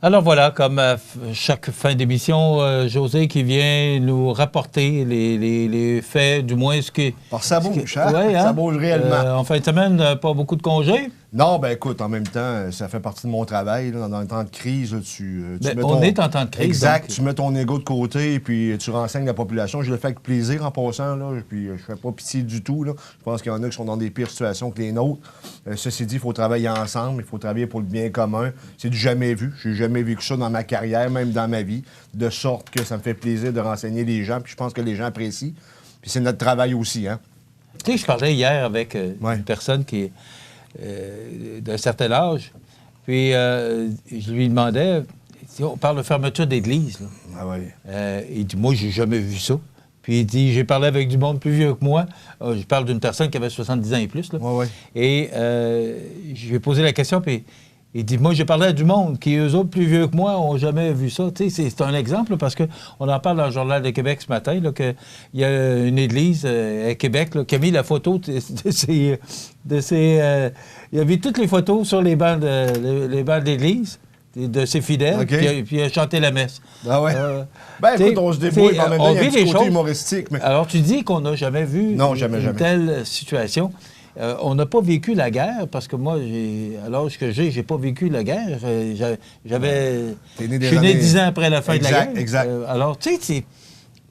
Alors voilà, comme chaque fin d'émission, José qui vient nous rapporter les faits, du moins ce qui... Alors, ça bouge, hein? Ouais, hein? Ça bouge réellement. En fin de semaine, pas beaucoup de congés? Non, ben écoute, en même temps, ça fait partie de mon travail. Là, dans un temps de crise, là, tu mets on est en temps de crise. Exact. Donc... Tu mets ton ego de côté et puis tu renseignes la population. Je le fais avec plaisir en passant. Là, puis je fais pas pitié du tout. Là. Je pense qu'il y en a qui sont dans des pires situations que les nôtres. Ceci dit, il faut travailler ensemble. Il faut travailler pour le bien commun. C'est du jamais vu. J'ai jamais vécu ça dans ma carrière, même dans ma vie. De sorte que ça me fait plaisir de renseigner les gens. Puis je pense que les gens apprécient. Puis c'est notre travail aussi, hein? Tu sais, je parlais hier avec une personne qui est d'un certain âge. Puis je lui demandais, on parle de fermeture d'église. Là. Ah oui. Il dit, moi, j'ai jamais vu ça. Puis il dit, j'ai parlé avec du monde plus vieux que moi. Je parle d'une personne qui avait 70 ans et plus. Là. Oui. Et je lui ai posé la question, puis il dit, moi, j'ai parlé à du monde qui, eux autres, plus vieux que moi, n'ont jamais vu ça. Tu sais, c'est un exemple, là, parce qu'on en parle dans le Journal de Québec ce matin, qu'il y a une église à Québec là, qui a mis la photo de ses il a mis toutes les photos sur les bancs de l'église, de ses fidèles, puis il a chanté la messe. Ah ouais? Ben écoute, on se débrouille, mais en même temps, il y a un petit côté humoristique. Mais... Alors, tu dis qu'on n'a jamais vu une telle situation. On n'a pas vécu la guerre, parce que moi, à l'âge que j'ai pas vécu la guerre. Je suis né 10 ans après la fin de la guerre. Exact. Alors, tu sais,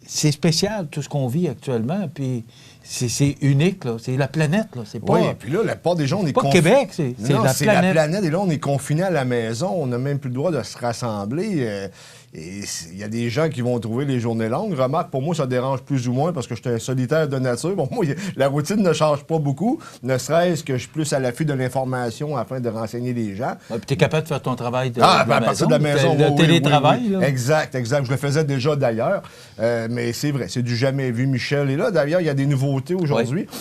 c'est spécial, tout ce qu'on vit actuellement, puis c'est unique, là. C'est la planète, là. C'est pas... Oui, puis là, la plupart des gens, on est pas Québec, c'est la planète. Et là, on est confinés à la maison. On n'a même plus le droit de se rassembler. Et il y a des gens qui vont trouver les journées longues. Remarque, pour moi, ça dérange plus ou moins parce que je suis un solitaire de nature. Bon, moi, la routine ne change pas beaucoup, ne serait-ce que je suis plus à l'affût de l'information afin de renseigner les gens. Ouais, puis tu es capable de faire ton travail à partir de la maison. Le télétravail. Oui. Exact. Je le faisais déjà d'ailleurs. Mais c'est vrai, c'est du jamais vu, Michel. Et là, d'ailleurs, il y a des nouveautés aujourd'hui. Oui.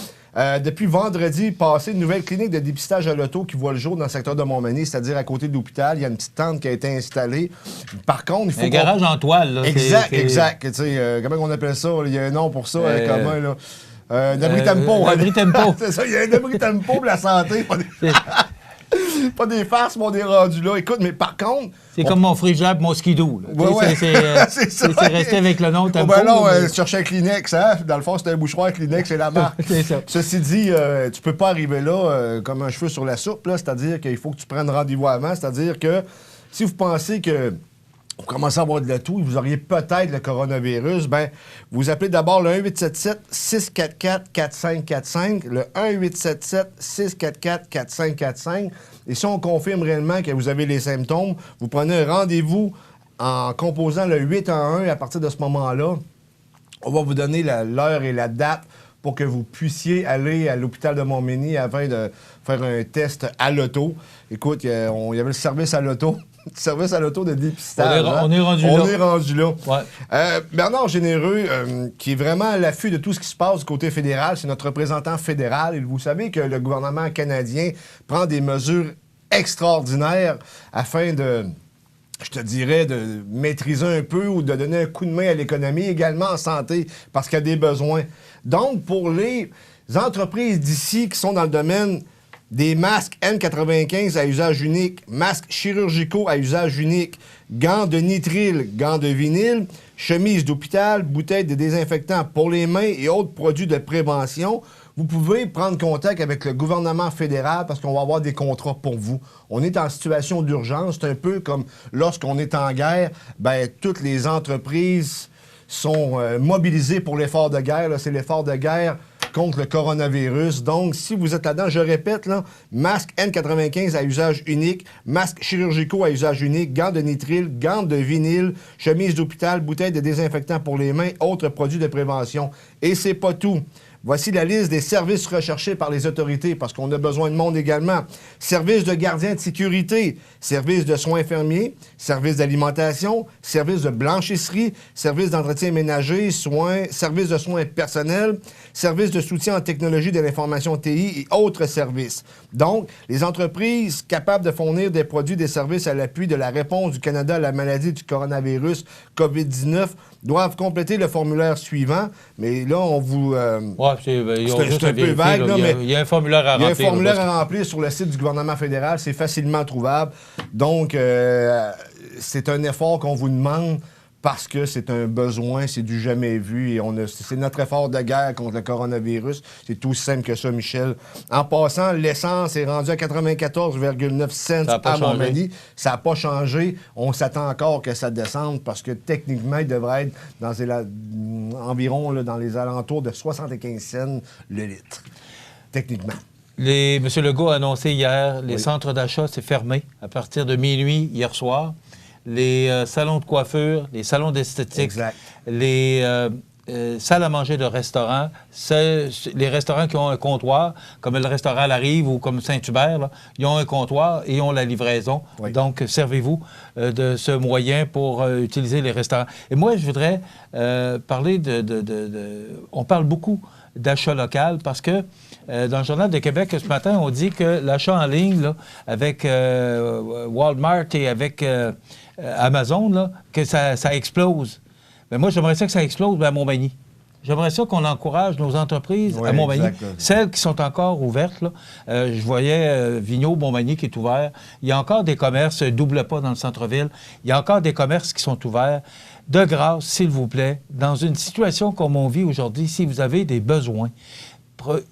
Depuis vendredi passé, une nouvelle clinique de dépistage à l'auto qui voit le jour dans le secteur de Montmagny, c'est-à-dire à côté de l'hôpital. Il y a une petite tente qui a été installée. Par contre, il faut... Un garage en toile, là. Exact. Tu sais, comment on appelle ça? Il y a un nom pour ça, commun, là. Un abri tempo. Un abri tempo. C'est ça, il y a un abri tempo pour la santé. Pas des farces, mais on est rendu là. Écoute, mais par contre... C'est comme mon frigide, mon skidoo. Ouais. C'est resté avec le nom tempo. Ben non, je cherchais un Kleenex, hein? Dans le fond, c'était un bouchoir Kleenex, c'est la marque. C'est ça. Ceci dit, tu peux pas arriver là comme un cheveu sur la soupe, là. C'est-à-dire qu'il faut que tu prennes rendez-vous avant. C'est-à-dire que si vous pensez que vous commencez à avoir de la toux et vous auriez peut-être le coronavirus, ben vous appelez d'abord le 1-877-644-4545, le 1-877-644-4545. Et si on confirme réellement que vous avez les symptômes, vous prenez un rendez-vous en composant le 811. Et à partir de ce moment-là, on va vous donner l'heure et la date pour que vous puissiez aller à l'hôpital de Montmagny afin de faire un test à l'auto. Écoute, il y avait le service à l'auto. Service à l'auto de dépistage. On est rendu là. On est rendu là. Ouais. Bernard Généreux, qui est vraiment à l'affût de tout ce qui se passe du côté fédéral, c'est notre représentant fédéral. Et vous savez que le gouvernement canadien prend des mesures extraordinaires afin de, je te dirais, de maîtriser un peu ou de donner un coup de main à l'économie, également en santé, parce qu'il y a des besoins. Donc, pour les entreprises d'ici qui sont dans le domaine des masques N95 à usage unique, masques chirurgicaux à usage unique, gants de nitrile, gants de vinyle, chemises d'hôpital, bouteilles de désinfectants pour les mains et autres produits de prévention, vous pouvez prendre contact avec le gouvernement fédéral parce qu'on va avoir des contrats pour vous. On est en situation d'urgence. C'est un peu comme lorsqu'on est en guerre, ben toutes les entreprises sont mobilisées pour l'effort de guerre. C'est l'effort de guerre contre le coronavirus. Donc, si vous êtes là-dedans, je répète, là, masque N95 à usage unique, masques chirurgicaux à usage unique, gants de nitrile, gants de vinyle, chemises d'hôpital, bouteilles de désinfectant pour les mains, autres produits de prévention. Et c'est pas tout. Voici la liste des services recherchés par les autorités, parce qu'on a besoin de monde également. Services de gardien de sécurité, services de soins infirmiers, services d'alimentation, services de blanchisserie, services d'entretien ménager, services de soins personnels, services de soutien en technologie de l'information TI et autres services. Donc, les entreprises capables de fournir des produits et des services à l'appui de la réponse du Canada à la maladie du coronavirus COVID-19 doivent compléter le formulaire suivant. Mais là, on vous... Ouais, ils ont C'est juste un à peu vérifier, vague, là. là, mais Il y a un formulaire à il y a un remplir. formulaire là, à remplir sur le site du gouvernement fédéral. C'est facilement trouvable. Donc, c'est un effort qu'on vous demande parce que c'est un besoin, c'est du jamais vu. Et c'est notre effort de guerre contre le coronavirus. C'est tout simple que ça, Michel. En passant, l'essence est rendue à 94,9 cents à Montmagny. Ça n'a pas changé. On s'attend encore que ça descende parce que techniquement, il devrait être environ dans les alentours de 75 cents le litre. Techniquement. M. Legault a annoncé hier, les centres d'achat, c'est fermé à partir de minuit hier soir. Les salons de coiffure, les salons d'esthétique, les salles à manger de restaurants, les restaurants qui ont un comptoir, comme le restaurant La Rive ou comme Saint-Hubert, là, ils ont un comptoir et ils ont la livraison. Oui. Donc, servez-vous de ce moyen pour utiliser les restaurants. Et moi, je voudrais parler on parle beaucoup d'achat local parce que dans le Journal de Québec, ce matin, on dit que l'achat en ligne là, avec Walmart et avec Amazon, là, que ça explose. Mais moi, j'aimerais ça que ça explose à Montmagny. J'aimerais ça qu'on encourage nos entreprises à Montmagny. Exactement. Celles qui sont encore ouvertes. Là. Je voyais Vigneault, Montmagny qui est ouvert. Il y a encore des commerces, double pas dans le centre-ville. Il y a encore des commerces qui sont ouverts. De grâce, s'il vous plaît, dans une situation comme on vit aujourd'hui, si vous avez des besoins,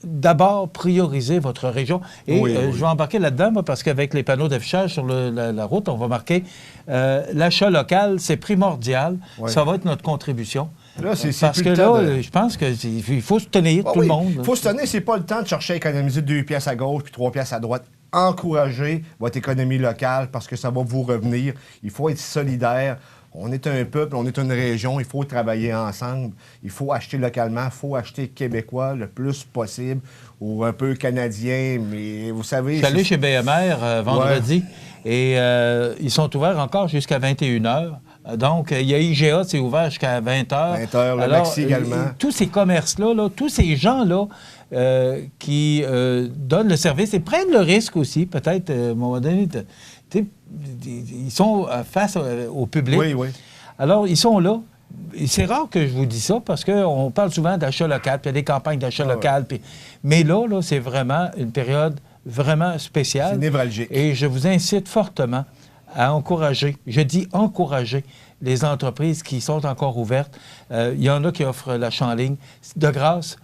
d'abord, priorisez votre région. Et je vais embarquer là-dedans, moi, parce qu'avec les panneaux d'affichage sur la route, on va marquer l'achat local, c'est primordial. Oui. Ça va être notre contribution. Là, parce que là, je pense qu'il faut se tenir, tout le monde. Il faut se tenir, c'est pas le temps de chercher à économiser 2 piastres à gauche puis 3 piastres à droite. Encouragez votre économie locale parce que ça va vous revenir. Il faut être solidaire. On est un peuple, on est une région, il faut travailler ensemble. Il faut acheter localement, il faut acheter québécois le plus possible ou un peu canadien, mais vous savez... Je suis allé chez BMR vendredi et ils sont ouverts encore jusqu'à 21h. Donc, il y a IGA, c'est ouvert jusqu'à 20h. 20h, le Maxi également. Tous ces commerces-là, tous ces gens-là qui donnent le service et prennent le risque aussi, peut-être, à un moment donné... Ils sont face au public. Oui, oui. Alors, ils sont là. Et c'est rare que je vous dise ça parce qu'on parle souvent d'achat local, puis il y a des campagnes d'achat local. Puis... Mais là, c'est vraiment une période vraiment spéciale. C'est névralgique. Et je vous incite fortement à encourager, je dis encourager, les entreprises qui sont encore ouvertes. Il y en a qui offrent l'achat en ligne. De grâce,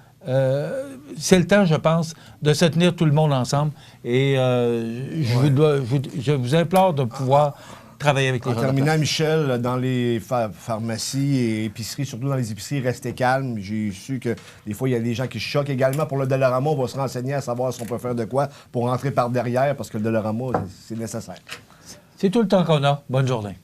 c'est le temps, je pense, de se tenir tout le monde ensemble. Et je vous implore de pouvoir travailler avec les gens. En terminant, Michel, dans les pharmacies et épiceries, surtout dans les épiceries, restez calme. J'ai su que des fois, il y a des gens qui se choquent également. Pour le Dollarama, on va se renseigner à savoir si on peut faire de quoi pour rentrer par derrière, parce que le Dollarama, c'est nécessaire. C'est tout le temps qu'on a. Bonne journée.